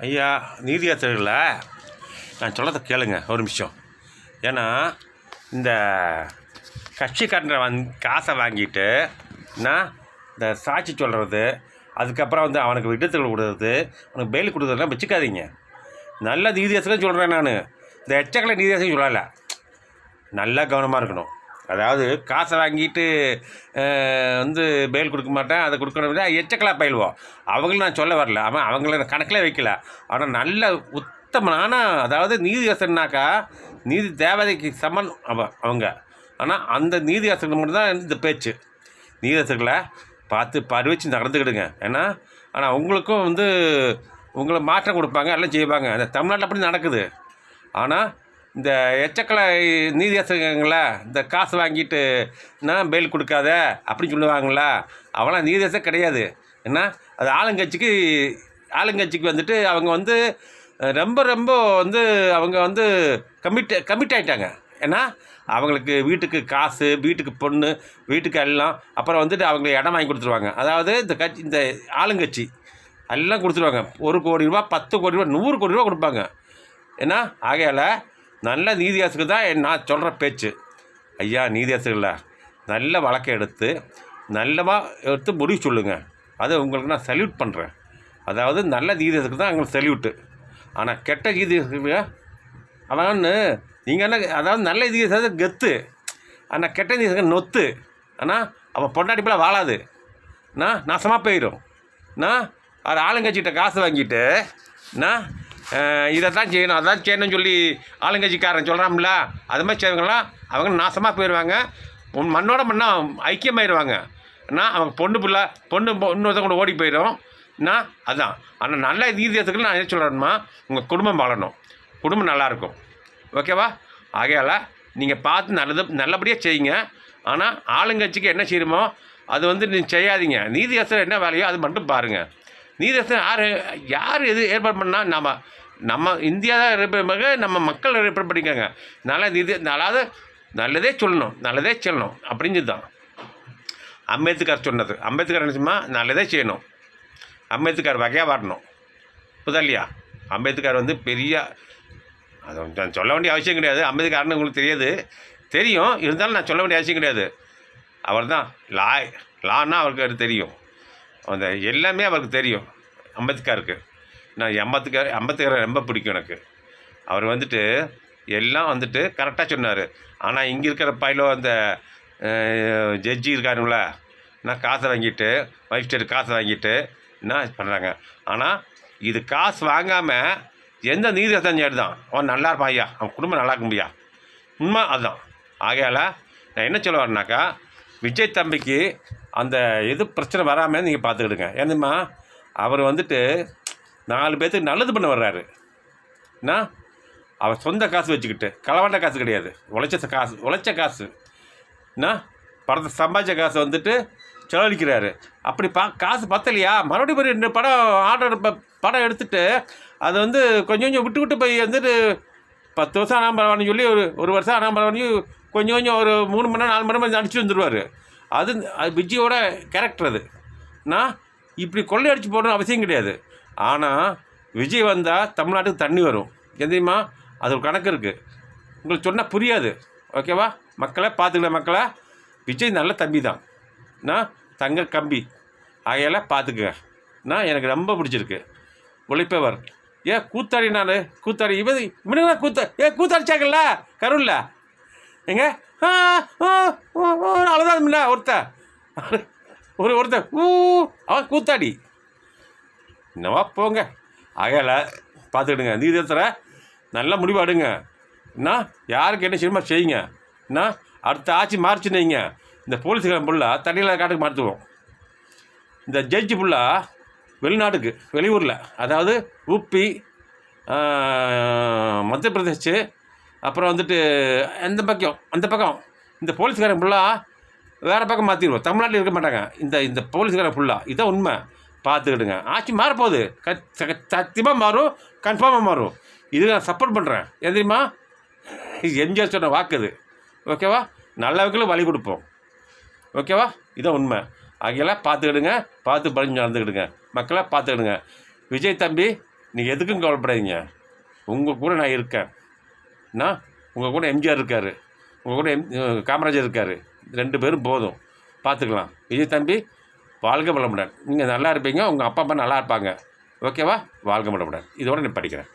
ஐயா நீதியரசர்கள நான் சொல்கிறத கேளுங்க ஒரு நிமிஷம். ஏன்னா இந்த கட்சிக்காரன் காசை வாங்கிட்டு நான் இந்த சாட்சி சொல்கிறது, அதுக்கப்புறம் அவனுக்கு விடுதலை கொடுக்குறது, அவனுக்கு பெயில் கொடுக்குறதுலாம் வச்சுக்காதீங்க. நல்ல நீதியரசர்கள் சொல்கிறேன் நான், இந்த எச்சக்கலை நீதியரசர்கள் சொல்லலை. நல்லா கவனமாக இருக்கணும். அதாவது காசை வாங்கிட்டு பெயில் கொடுக்க மாட்டேன், அதை கொடுக்கணும் எச்சக்கலாக பயில்வோம். அவங்களும் நான் சொல்ல வரல, அவங்கள கணக்கில் வைக்கல. ஆனால் நல்ல உத்தமனான, அதாவது நீதியரசன்னாக்கா நீதி தேவதைக்கு சமன் அவங்க. ஆனால் அந்த நீதியரசர்கள் மட்டும்தான் இந்த பேச்சு. நீதியரசர்களை பார்த்து பறிவச்சு நடந்துக்கிடுங்க. ஏன்னா ஆனால் உங்களுக்கும் உங்களை மாற்றம் கொடுப்பாங்க, எல்லாம் செய்வாங்க. அந்த தமிழ்நாட்டில் அப்படி நடக்குது. ஆனால் இந்த எச்சக்கலை நீதியரசங்களா இந்த காசு வாங்கிட்டு நான் பெயில் கொடுக்காத அப்படின்னு சொல்லுவாங்களா, அவங்களாம் நீதியரசர் கிடையாது. ஏன்னா அது ஆளுங்கட்சிக்கு அவங்க ரொம்ப ரொம்ப அவங்க கமிட் ஆகிட்டாங்க. ஏன்னா அவங்களுக்கு வீட்டுக்கு காசு, வீட்டுக்கு பொண்ணு, வீட்டுக்கு எல்லாம், அப்புறம் அவங்க இடம் வாங்கி கொடுத்துருவாங்க. அதாவது இந்த ஆளுங்கட்சி எல்லாம் கொடுத்துருவாங்க. 1 கோடி ரூபா, 10 கோடி ரூபா, 100 கோடி ரூபா கொடுப்பாங்க. ஏன்னா ஆகையால் நல்ல நீதியரசருக்கு தான் நான் சொல்கிற பேச்சு. ஐயா நீதியரசர்கள நல்ல வழக்கை எடுத்து முடிவு சொல்லுங்கள். அதை உங்களுக்கு நான் சல்யூட் பண்ணுறேன். அதாவது நல்ல நீதியரசருக்கு தான் எங்களுக்கு சல்யூட்டு. ஆனால் கெட்ட நீதியரசருக்கு அவன்னு நீங்கள் என்ன, அதாவது நல்ல நீதியரசர் கெத்து, ஆனால் கெட்ட நீதியரசர் நொத்து. ஆனால் அவன் பொண்டாட்டிப்பெல்லாம் வாழாது, நாசமாக போயிடும். அது ஆளுங்கட்சிகிட்ட காசு வாங்கிட்டு இதை தான் செய்யணும், அதான் செய்யணும்னு சொல்லி ஆளுங்கட்சிக்காரன் சொல்கிறான்ல, அது மாதிரி செய்வாங்களாம். அவங்க நாசமாக போயிடுவாங்க, மண்ணோட மண்ணாக ஐக்கியமாயிடுவாங்க. அவங்க பொண்ணு இன்னொருத்த கூட ஓடி போயிடும். அதுதான். ஆனால் நல்ல நீதியரசர்கள் நான் என்ன சொல்கிறேன்னா, உங்கள் குடும்பம் வாழணும், குடும்பம் நல்லாயிருக்கும். ஓகேவா? ஆகையால் நீங்கள் பார்த்து நல்லபடியாக செய்யுங்க. ஆனால் ஆளுங்கட்சிக்கு என்ன செய்யணுமோ அது நீங்கள் செய்யாதீங்க. நீதியரசர் என்ன வேலையோ அது மட்டும் பாருங்கள். நீதியரசர் யார் எது ஏற்பாடு பண்ணால் நம்ம இந்தியா தான் நம்ம மக்கள் ஏற்பாடு பண்ணிக்காங்க. அதாவது நல்லதே சொல்லணும் அப்படின்னு தான் அம்பேத்கர் சொன்னது. அம்பேத்கர் என்ன சொன்னால் நல்லதே செய்யணும். அம்பேத்கர் வகையாக வரணும். புதல்லையா? அம்பேத்கர் பெரிய, அது நான் சொல்ல வேண்டிய அவசியம் கிடையாது. அம்பேத்கர்னு உங்களுக்கு தெரியும், இருந்தாலும் நான் சொல்ல வேண்டிய அவசியம் கிடையாது. அவர் தான் லான்னா அவருக்கு தெரியும், எல்லாமே அவருக்கு தெரியும். அம்பேத்கருக்கு நான் அம்பேத்கரை ரொம்ப பிடிக்கும் எனக்கு. அவர் எல்லாம் கரெக்டாக சொன்னார். ஆனால் இங்கே இருக்கிற பையிலோ அந்த ஜட்ஜி இருக்காருங்களா, காசை வாங்கிட்டு, மஜிஸ்ட்ரேட் காசை வாங்கிட்டு என்ன பண்ணுறாங்க. ஆனால் இது காசு வாங்காமல் எந்த நீதியரசன் தான் அவன் நல்லா இருப்பான் ஐயா, அவன் குடும்பம் நல்லா இருக்க முடியா, உண்மை அதுதான். ஆகையால் நான் என்ன சொல்ல வரேன்னாக்கா, விஜய் தம்பிக்கு அந்த பிரச்சனை வராமல் நீங்கள் பார்த்துக்கிடுங்க. ஏன்னுமா அவர் 4 பேர்த்துக்கு நல்லது பண்ண வர்றாரு. அவர் சொந்த காசு வச்சுக்கிட்டு, களவாண்ட காசு கிடையாது, உழைச்ச காசு படத்தை சம்பாதிச்ச காசை செலவழிக்கிறாரு. அப்படி காசு பத்தலையா, மறுபடியும் 2 படம் எடுத்துகிட்டு அதை கொஞ்சம் விட்டு போய் 10 வருஷம் ஆனால் பரவாயில்னு சொல்லி ஒரு வருஷம் ஆனால் பரவாயில்னு கொஞ்சம் ஒரு 3 மணி நேரம் 4 மணி நேரம் அடிச்சுட்டு வந்துடுவார். அது விஜயோட கேரக்டர். அது இப்படி கொள்ளையடிச்சு போடணும் அவசியம் கிடையாது. ஆனால் விஜய் வந்தால் தமிழ்நாட்டுக்கு தண்ணி வரும். எதையுமா அது ஒரு கணக்கு இருக்குது. உங்களுக்கு சொன்னால் புரியாது. ஓகேவா? மக்களை பார்த்துக்கல, மக்களை விஜய் நல்ல தம்பி தான், தங்க கம்பி. ஆகையால் பார்த்துக்குங்க. எனக்கு ரொம்ப பிடிச்சிருக்கு. உழைப்பவர். கூத்தாடி கூத்தாடி இவனுங்க கூத்தாடிச்சாங்கல்ல கருவில் எங்க அவ்வளோதான் இல்லை ஒருத்தன் அவன் கூத்தாடி என்னவா போங்க. ஆகையால் பார்த்துக்கிடுங்க. நீதியரசரை நல்ல முடிவு எடுங்க. யாருக்கு என்ன செய்யணுமோ செய்யுங்க. அடுத்த ஆட்சி மாறிச்சுன்னீங்க, இந்த போலீஸ்காரன் ஃபுல்லாக தண்ணியில் காட்டுக்கு மாற்றுவோம். இந்த ஜட்ஜி ஃபுல்லாக வெளிநாட்டுக்கு, வெளியூரில், அதாவது ஊபி, மத்திய பிரதேஷ், அப்புறம் அந்த பக்கம் இந்த போலீஸ்காரன் ஃபுல்லாக வேறு பக்கம் மாற்றிடுவோம். தமிழ்நாட்டில் இருக்க மாட்டாங்க இந்த போலீஸ்காரன் ஃபுல்லாக. இதுதான் உண்மை. பார்த்துக்கிடுங்க. ஆட்சி மாறப்போகுது, சத்தியமாக மாறும், கன்ஃபார்மாக மாறும். இது நான் சப்போர்ட் பண்ணுறேன். ஏன் தெரியுமா? எம்ஜிஆர் சொன்ன வாக்குது. ஓகேவா? நல்லவங்களும் வழி கொடுப்போம். ஓகேவா? இதுதான் உண்மை. ஆகையெல்லாம் பார்த்துக்கிடுங்க, பார்த்து படிஞ்சு நடந்துக்கிடுங்க. மக்களை பார்த்துக்கிடுங்க. விஜய் தம்பி நீங்கள் எதுக்கும் கவலைப்படாதீங்க. உங்கள் கூட நான் இருக்கேன். நான் உங்கள் கூட எம்ஜிஆர் இருக்கார், உங்கள் கூட காமராஜர் இருக்கார். 2 பேரும் போதும், பார்த்துக்கலாம். விஜய் தம்பி வாழ்க வளமுடன். நீங்கள் நல்லா இருப்பீங்க, உங்கள் அப்பா அம்மா நல்லா இருப்பாங்க. ஓகேவா? வாழ்க வளமுடன். இதோடு நான் படிக்கிறேன்.